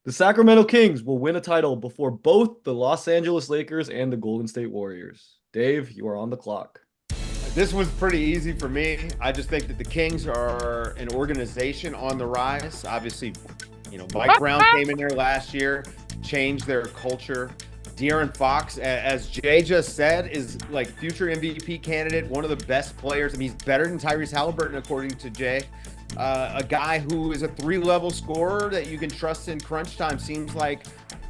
The Sacramento Kings will win a title before both the Los Angeles Lakers and the Golden State Warriors. Dave, you are on the clock. This was pretty easy for me. I just think that the Kings are an organization on the rise. Obviously, Mike Brown came in there last year, changed their culture. De'Aaron Fox, as Jay just said, is like future MVP candidate, one of the best players. I mean, he's better than Tyrese Halliburton, according to Jay. A guy who is a three-level scorer that you can trust in crunch time. Seems like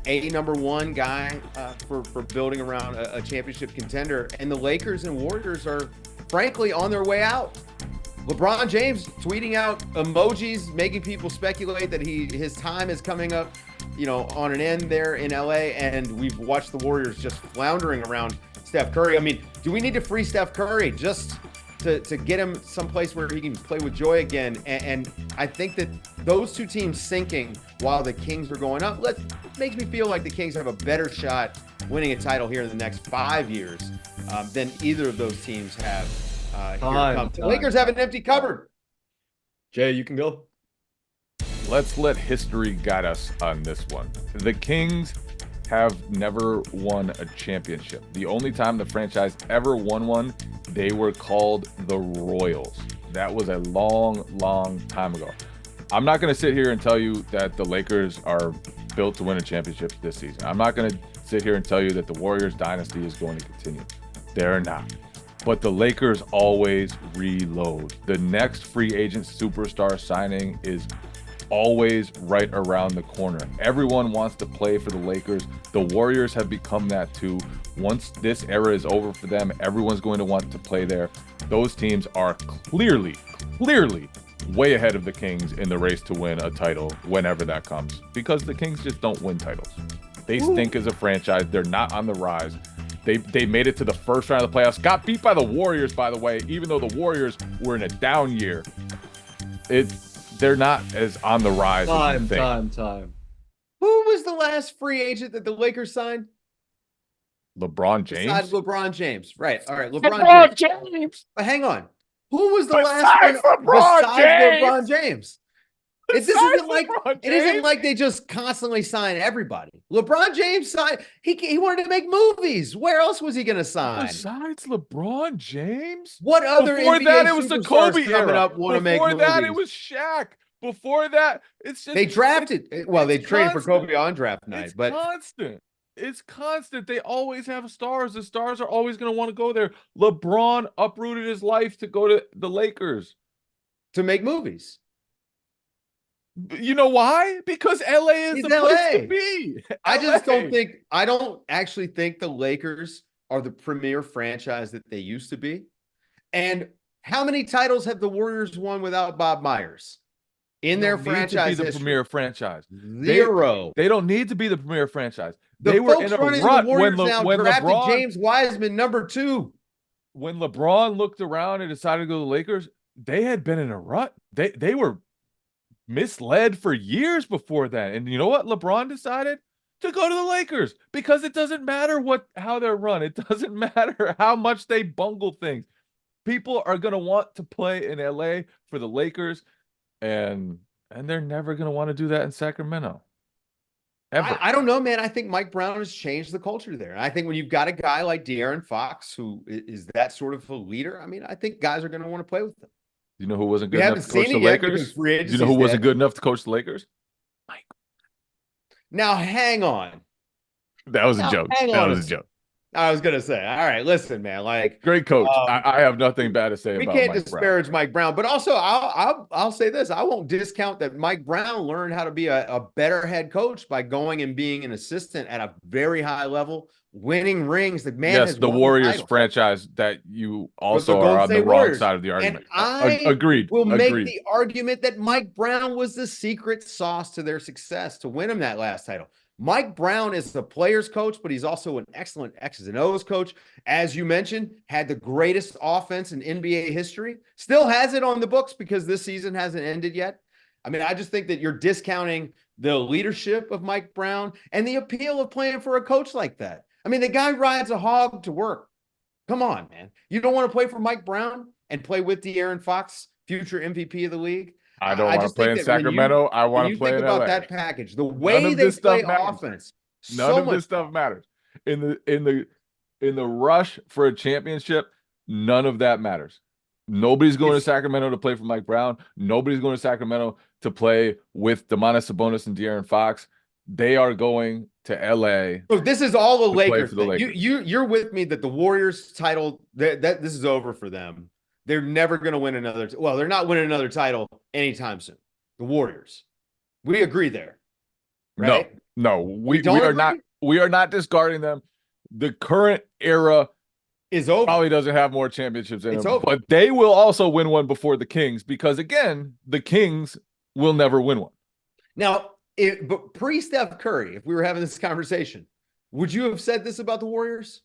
a number one guy for building around a championship contender. And the Lakers and Warriors are frankly on their way out. LeBron James tweeting out emojis, making people speculate that his time is coming up, on an end there in LA. And we've watched the Warriors just floundering around Steph Curry. I mean, do we need to free Steph Curry just to get him someplace where he can play with joy again? And I think that those two teams sinking while the Kings are going up makes me feel like the Kings have a better shot winning a title here in the next 5 years than either of those teams have. The Lakers have an empty cupboard. Jay, you can go. Let's let history guide us on this one. The Kings have never won a championship. The only time the franchise ever won one, they were called the Royals. That was a long, long time ago. I'm not going to sit here and tell you that the Lakers are built to win a championship this season. I'm not going to sit here and tell you that the Warriors dynasty is going to continue. They're not. But the Lakers always reload. The next free agent superstar signing is always right around the corner. Everyone wants to play for the Lakers. The Warriors have become that too. Once this era is over for them, everyone's going to want to play there. Those teams are clearly way ahead of the Kings in the race to win a title whenever that comes, because the Kings just don't win titles. They stink as a franchise. They're not on the rise. They made it to the first round of the playoffs. Got beat by the Warriors, by the way, even though the Warriors were in a down year. They're not as on the rise as you think. Time. Who was the last free agent that the Lakers signed? LeBron James? Besides LeBron James. Right. All right. LeBron James. But hang on. Who was the last one besides LeBron James? It isn't like they just constantly sign everybody. LeBron James signed. He wanted to make movies. Where else was he going to sign? Besides LeBron James? What other Before NBA that, it was the Kobe coming era. up want to make Before movies? that, it was Shaq. Before that, it's just they drafted. Well, they traded for constant. Kobe on draft night, It's but constant. It's constant. They always have stars. The stars are always going to want to go there. LeBron uprooted his life to go to the Lakers to make movies. You know why? Because LA is the place to be. I don't actually think the Lakers are the premier franchise that they used to be. And how many titles have the Warriors won without Bob Myers in their franchise to be the premier franchise? Zero. They don't need to be the premier franchise. They were in a rut when LeBron James Wiseman #2. When LeBron looked around and decided to go to the Lakers, they had been in a rut. They were misled for years before that. And you know what? LeBron decided to go to the Lakers because it doesn't matter how they're run. It doesn't matter how much they bungle things. People are going to want to play in LA for the Lakers, and they're never going to want to do that in Sacramento. Ever. I don't know, man. I think Mike Brown has changed the culture there. And I think when you've got a guy like De'Aaron Fox, who is that sort of a leader, I mean, I think guys are going to want to play with him. You know who wasn't good enough to coach the Lakers? You know who wasn't good enough to coach the Lakers? Mike. Now, hang on. That was a joke. That was a joke. I was going to say, all right, listen, man, like great coach. I have nothing bad to say about Mike Brown. We can't disparage Mike Brown, but also I'll say this. I won't discount that Mike Brown learned how to be a better head coach by going and being an assistant at a very high level, winning rings. The man has the Warriors franchise that you also are on the wrong side of the argument. And agreed. Will make the argument that Mike Brown was the secret sauce to their success to win him that last title. Mike Brown is the players coach, but he's also an excellent X's and O's coach. As you mentioned, had the greatest offense in NBA history. Still has it on the books because this season hasn't ended yet. I mean, I just think that you're discounting the leadership of Mike Brown and the appeal of playing for a coach like that. I mean, the guy rides a hog to work. Come on, man. You don't want to play for Mike Brown and play with De'Aaron Fox, future MVP of the league? I don't I want to just play think in that when Sacramento. I when want you to play think in about LA. that package, the None way of they this play stuff matters. offense, None so of much this stuff fun. matters. In the rush for a championship, none of that matters. Nobody's going to It's Sacramento to play for Mike Brown. Nobody's going to Sacramento to play with Domantas Sabonis and De'Aaron Fox. They are going to LA so this is all a to play Laker for the thing. Lakers. You're with me that the Warriors title that this is over for them. They're never going to win another. Well, they're not winning another title anytime soon. The Warriors. We agree there, No, right? no, We we don't are agree. not discarding them. The current era Is over. probably doesn't have more championships in It's them, over. but they will also win one before the Kings because again, the Kings will never win one. Now, but pre-Steph Curry, if we were having this conversation, would you have said this about the Warriors?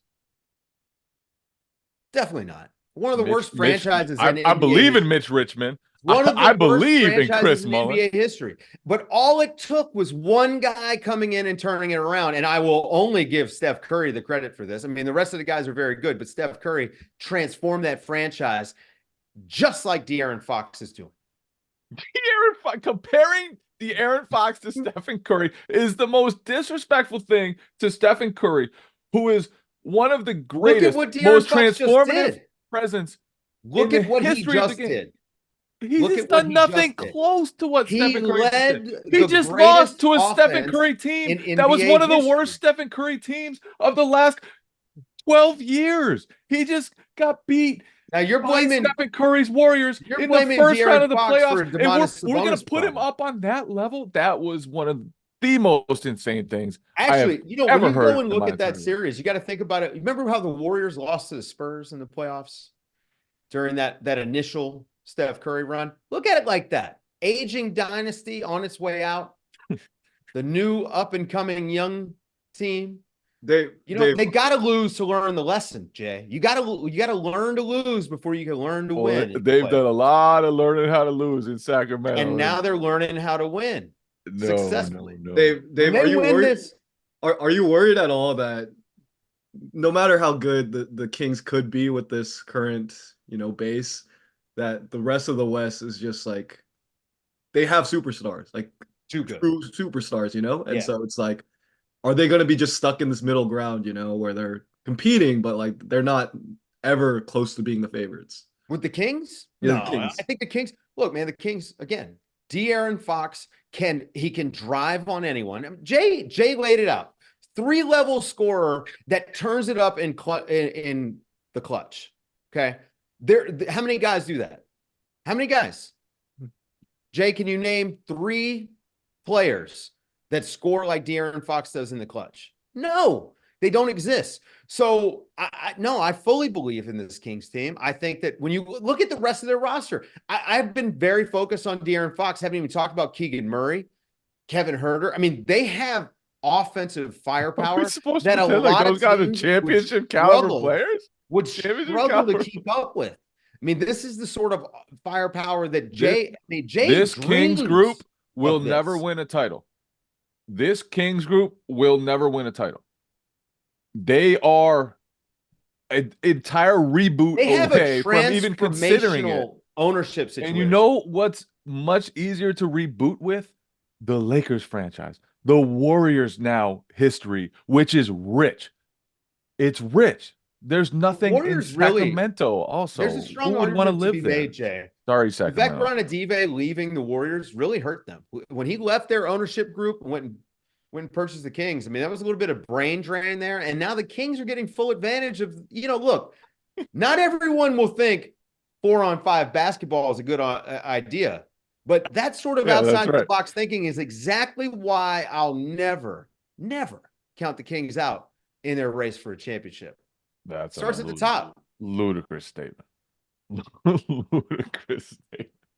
Definitely not. One of the worst franchises in I NBA believe in history. Mitch Richmond. One of the I worst believe in Chris franchises in Mullin. NBA history. But all it took was one guy coming in and turning it around. And I will only give Steph Curry the credit for this. I mean, the rest of the guys are very good, but Steph Curry transformed that franchise just like De'Aaron Fox is doing. Comparing De'Aaron Fox to Stephen Curry is the most disrespectful thing to Stephen Curry, who is one of the greatest, most transformative presence Look in at the what he history of the just game. did. He's done nothing close to what He Stephen Curry led did. He the just greatest lost to a Stephen offense Curry team in that was NBA one of the history. worst Stephen Curry teams of the last 12 years. He just got beat Now you're by blaming Stephen Curry's Warriors you're in the blaming first round De'Aaron of the Fox playoffs. for And Domantas we're going to Sabonis put him problem. up on that level. That was one of the most insane things Actually, I have when ever you heard go and in look my at that entire life. series, you got to think about it. Remember how the Warriors lost to the Spurs in the playoffs during that initial Steph Curry run? Look at it like that. Aging dynasty on its way out. The new up and coming young team. They got to lose to learn the lesson, Jay. You got to learn to lose before you can learn to win. They've done a lot of learning how to lose in Sacramento, and now they're learning how to win successfully. No. Dave, are you worried? This? Are you worried at all that no matter how good the Kings could be with this current, base, that the rest of the West is just like they have superstars, like too good. True superstars, And Yeah. so it's like, are they going to be just stuck in this middle ground, where they're competing, but like they're not ever close to being the favorites? With the Kings? Yeah, No, the Kings. I think the Kings, look, man, the Kings, again, De'Aaron Fox can drive on anyone. Jay laid it out. 3-level scorer that turns it up in the clutch. Okay. How many guys do that? How many guys? Jay, can you name 3 players that score like De'Aaron Fox does in the clutch? No, they don't exist. So I fully believe in this Kings team. I think that when you look at the rest of their roster, I've been very focused on De'Aaron Fox. Haven't even talked about Keegan Murray, Kevin Huerter. I mean, they have offensive firepower that a lot of guys are championship caliber players would struggle to keep up with. I mean, this is the sort of firepower that this Kings group will never win a title. This Kings group will never win a title. They are an entire reboot away from even considering it. Ownership situation. And you know what's much easier to reboot with? The Lakers franchise. The Warriors now history, which is rich. It's rich. There's nothing in Sacramento also. There's a strong Who would want to live be there? made, Jay. Sorry, Sacramento. Vivek Ranadive leaving the Warriors really hurt them. When he left their ownership group and went and purchased the Kings, I mean, that was a little bit of brain drain there. And now the Kings are getting full advantage of, look, not everyone will think 4-on-5 basketball is a good idea. But that sort of outside the box thinking is exactly why I'll never count the Kings out in their race for a championship. That starts at the top. Ludicrous statement. Ludicrous statement.